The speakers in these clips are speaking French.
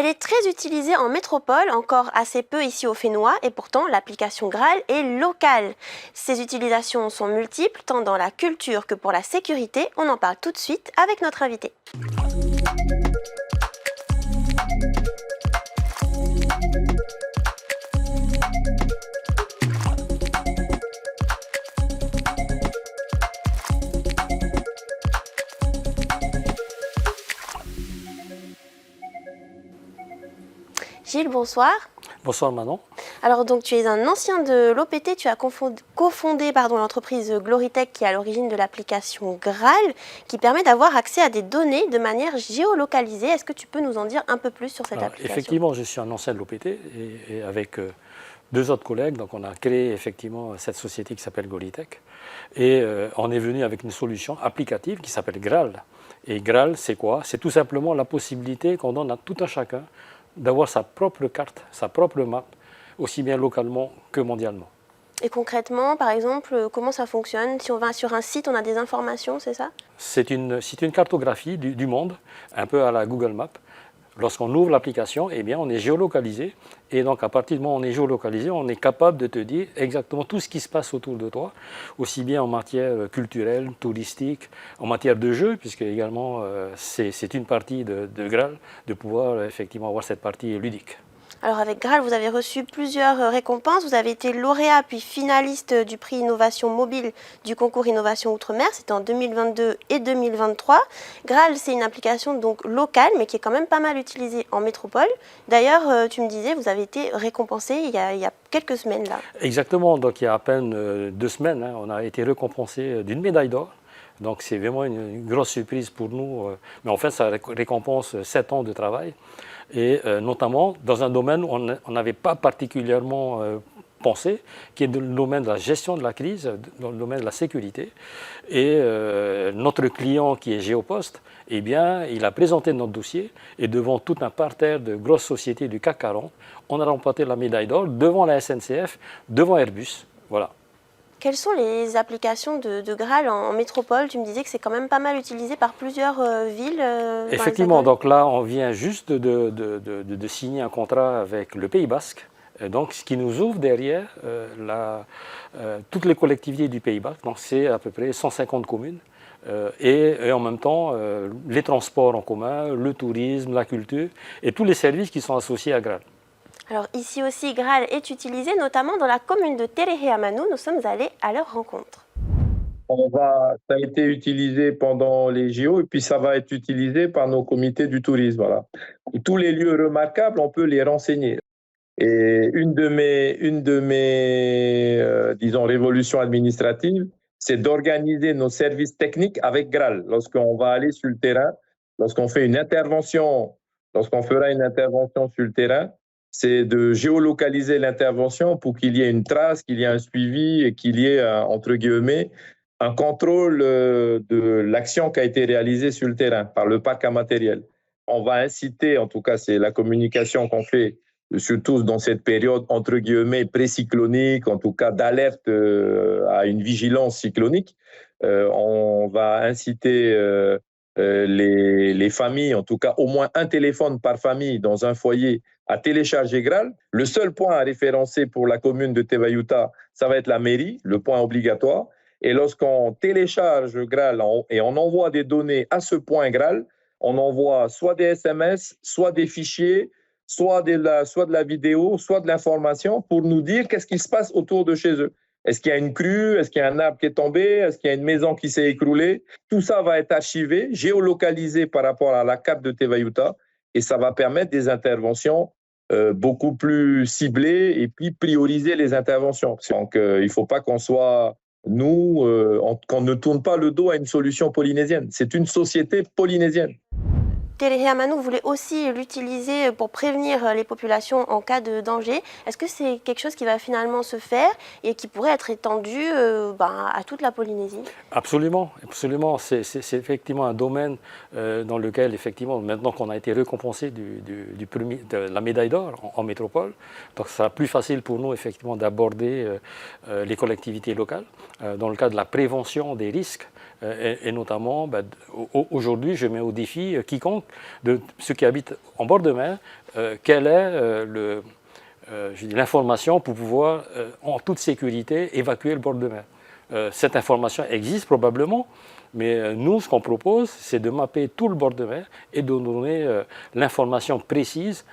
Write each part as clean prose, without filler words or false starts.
Elle est très utilisée en métropole, encore assez peu ici au Fénois, et pourtant l'application Graal est locale. Ses utilisations sont multiples, tant dans la culture que pour la sécurité. On en parle tout de suite avec notre invité. Gilles, bonsoir. Bonsoir Manon. Alors donc tu es un ancien de l'OPT, tu as cofondé l'entreprise Glorytech qui est à l'origine de l'application Graal qui permet d'avoir accès à des données de manière géolocalisée. Est-ce que tu peux nous en dire un peu plus sur cette application? Effectivement, je suis un ancien de l'OPT et avec deux autres collègues, donc on a créé effectivement cette société qui s'appelle Glorytech et on est venu avec une solution applicative qui s'appelle Graal. Et Graal, c'est quoi? C'est tout simplement la possibilité qu'on donne à tout un chacun d'avoir sa propre carte, sa propre map, aussi bien localement que mondialement. Et concrètement, par exemple, comment ça fonctionne? Si on va sur un site, on a des informations, c'est ça? C'est une cartographie du monde, un peu à la Google Maps. Lorsqu'on ouvre l'application, eh bien, on est géolocalisé. Et donc, à partir du moment où on est géolocalisé, on est capable de te dire exactement tout ce qui se passe autour de toi, aussi bien en matière culturelle, touristique, en matière de jeu, puisque également, c'est une partie de Graal, de pouvoir effectivement avoir cette partie ludique. Alors avec Graal, vous avez reçu plusieurs récompenses. Vous avez été lauréat puis finaliste du prix Innovation Mobile du concours Innovation Outre-mer. C'était en 2022 et 2023. Graal, c'est une application donc locale, mais qui est quand même pas mal utilisée en métropole. D'ailleurs, tu me disais, vous avez été récompensé il y a quelques semaines là. Exactement. Donc il y a à peine 2 semaines, on a été récompensé d'une médaille d'or. Donc c'est vraiment une grosse surprise pour nous. Mais en fait, ça récompense 7 ans de travail. Et notamment dans un domaine où on n'avait pas particulièrement pensé, qui est le domaine de la gestion de la crise, dans le domaine de la sécurité. Et notre client qui est Géopost, eh bien, il a présenté notre dossier et devant tout un parterre de grosses sociétés du CAC 40, on a remporté la médaille d'or devant la SNCF, devant Airbus. Voilà. Quelles sont les applications de Graal en métropole? Tu me disais que c'est quand même pas mal utilisé par plusieurs villes. Effectivement, donc là, on vient juste de signer un contrat avec le Pays Basque, donc ce qui nous ouvre derrière toutes les collectivités du Pays Basque, donc c'est à peu près 150 communes. Et en même temps, les transports en commun, le tourisme, la culture et tous les services qui sont associés à Graal. Alors ici aussi, Graal est utilisé, notamment dans la commune de Terehe-Amanu. Nous sommes allés à leur rencontre. Ça a été utilisé pendant les JO et puis ça va être utilisé par nos comités du tourisme. Voilà. Tous les lieux remarquables, on peut les renseigner. Et une de mes disons, révolutions administratives, c'est d'organiser nos services techniques avec Graal. Lorsqu'on va aller sur le terrain, lorsqu'on fera une intervention sur le terrain, c'est de géolocaliser l'intervention pour qu'il y ait une trace, qu'il y ait un suivi et qu'il y ait, entre guillemets, un contrôle de l'action qui a été réalisée sur le terrain par le parc à matériel. On va inciter, en tout cas c'est la communication qu'on fait, surtout dans cette période entre guillemets précyclonique, en tout cas d'alerte à une vigilance cyclonique. On va inciter les familles, en tout cas au moins un téléphone par famille dans un foyer, à télécharger Graal. Le seul point à référencer pour la commune de Tevayuta, ça va être la mairie, le point obligatoire. Et lorsqu'on télécharge Graal et on envoie des données à ce point Graal, on envoie soit des SMS, soit des fichiers, soit de la vidéo, soit de l'information pour nous dire qu'est-ce qui se passe autour de chez eux. Est-ce qu'il y a une crue? Est-ce qu'il y a un arbre qui est tombé? Est-ce qu'il y a une maison qui s'est écroulée? Tout ça va être archivé, géolocalisé par rapport à la carte de Tevayuta et ça va permettre des interventions beaucoup plus ciblées et puis prioriser les interventions. Donc, il ne faut pas qu'on soit, qu'on ne tourne pas le dos à une solution polynésienne. C'est une société polynésienne. Terehe-Amanu voulait aussi l'utiliser pour prévenir les populations en cas de danger. Est-ce que c'est quelque chose qui va finalement se faire et qui pourrait être étendu à toute la Polynésie? Absolument, absolument. C'est effectivement un domaine dans lequel, effectivement, maintenant qu'on a été récompensé de la médaille d'or en métropole, donc ça sera plus facile pour nous, effectivement, d'aborder les collectivités locales dans le cadre de la prévention des risques Et notamment, aujourd'hui, je mets au défi quiconque de ceux qui habitent en bord de mer, quelle est l'information pour pouvoir, en toute sécurité, évacuer le bord de mer. Cette information existe probablement, mais nous, ce qu'on propose, c'est de mapper tout le bord de mer et de donner l'information précise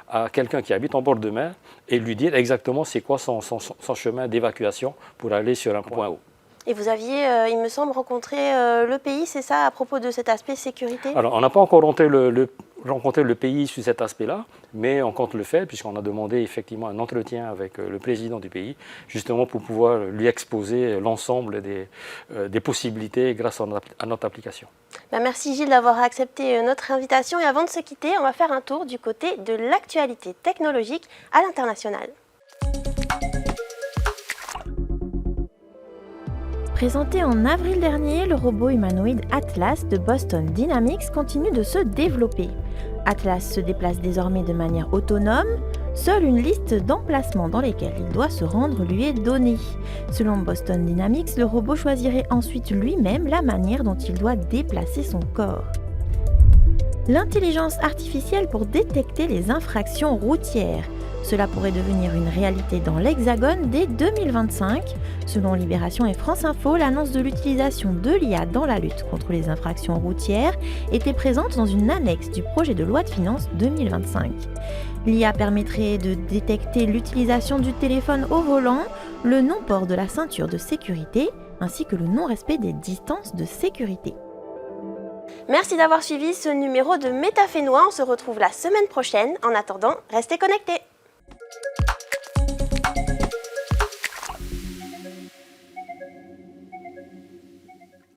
à quelqu'un qui habite en bord de mer et lui dire exactement c'est quoi son chemin d'évacuation pour aller sur un point haut. Et vous aviez, il me semble, rencontré le pays, c'est ça, à propos de cet aspect sécurité? Alors, on n'a pas encore rencontré le pays sur cet aspect-là, mais on compte le faire, puisqu'on a demandé effectivement un entretien avec le président du pays, justement pour pouvoir lui exposer l'ensemble des possibilités grâce à notre application. Merci Gilles d'avoir accepté notre invitation. Et avant de se quitter, on va faire un tour du côté de l'actualité technologique à l'international. Présenté en avril dernier, le robot humanoïde Atlas de Boston Dynamics continue de se développer. Atlas se déplace désormais de manière autonome. Seule une liste d'emplacements dans lesquels il doit se rendre lui est donnée. Selon Boston Dynamics, le robot choisirait ensuite lui-même la manière dont il doit déplacer son corps. L'intelligence artificielle pour détecter les infractions routières. Cela pourrait devenir une réalité dans l'Hexagone dès 2025. Selon Libération et France Info, l'annonce de l'utilisation de l'IA dans la lutte contre les infractions routières était présente dans une annexe du projet de loi de finances 2025. L'IA permettrait de détecter l'utilisation du téléphone au volant, le non-port de la ceinture de sécurité, ainsi que le non-respect des distances de sécurité. Merci d'avoir suivi ce numéro de Métafénois. On se retrouve la semaine prochaine. En attendant, restez connectés.